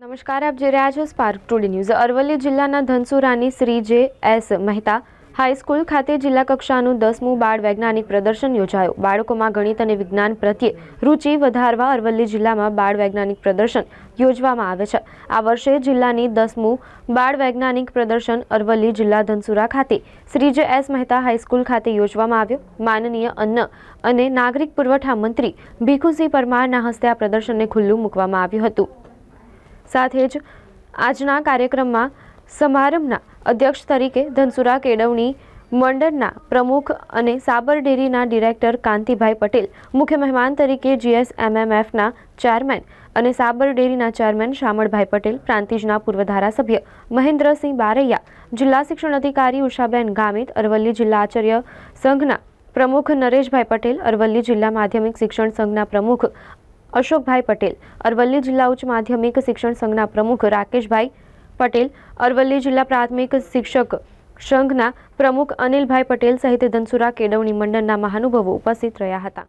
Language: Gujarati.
નમસ્કાર, આપ જોઈ રહ્યા છો સ્પાર્ક ટુડે ન્યૂઝ। અરવલ્લી જિલ્લાના ધનસુરાની શ્રી જે.એસ. મહેતા હાઈસ્કૂલ ખાતે જિલ્લા કક્ષાનું 10મું બાળ વૈજ્ઞાનિક પ્રદર્શન યોજાયું। બાળકોમાં ગણિત અને વિજ્ઞાન પ્રત્યે રુચિ વધારવા અરવલ્લી જિલ્લામાં બાળ વૈજ્ઞાનિક પ્રદર્શન યોજવામાં આવે છે। આ વર્ષે જિલ્લાની 10મું બાળ વૈજ્ઞાનિક પ્રદર્શન અરવલ્લી જિલ્લા ધનસુરા ખાતે શ્રી જે.એસ. મહેતા હાઈસ્કૂલ ખાતે યોજવામાં આવ્યું। માનનીય અન્ન અને નાગરિક પુરવઠા મંત્રી ભીખુસિંહ પરમારના હસ્તે આ પ્રદર્શનને ખુલ્લું મૂકવામાં આવ્યું હતું। સાથે જ આજના કાર્યક્રમમાં સમારંભના અધ્યક્ષ તરીકે ધનસુરા કેળવણી મંડળના પ્રમુખ અને સાબર ડેરીના ડિરેક્ટર કાંતિભાઈ પટેલ, મુખ્ય મહેમાન તરીકે GSMMFના ચેરમેન અને સાબર ડેરીના ચેરમેન શામળભાઈ પટેલ, પ્રાંતિજના પૂર્વ ધારાસભ્ય મહેન્દ્રસિંહ બારૈયા, જિલ્લા શિક્ષણ અધિકારી ઉષાબેન ગામિત, અરવલ્લી જિલ્લા આચાર્ય સંઘના પ્રમુખ નરેશભાઈ પટેલ, અરવલ્લી જિલ્લા માધ્યમિક શિક્ષણ સંઘના પ્રમુખ અશોકભાઈ પટેલ, અરવલ્લી જિલ્લા ઉચ્ચ માધ્યમિક શિક્ષણ સંઘના પ્રમુખ રાકેશભાઈ પટેલ, અરવલ્લી જિલ્લા પ્રાથમિક શિક્ષક સંઘના પ્રમુખ અનિલભાઈ પટેલ સહિત ધનસુરા કેળવણી મંડળના મહાનુભાવો ઉપસ્થિત રહ્યા હતા।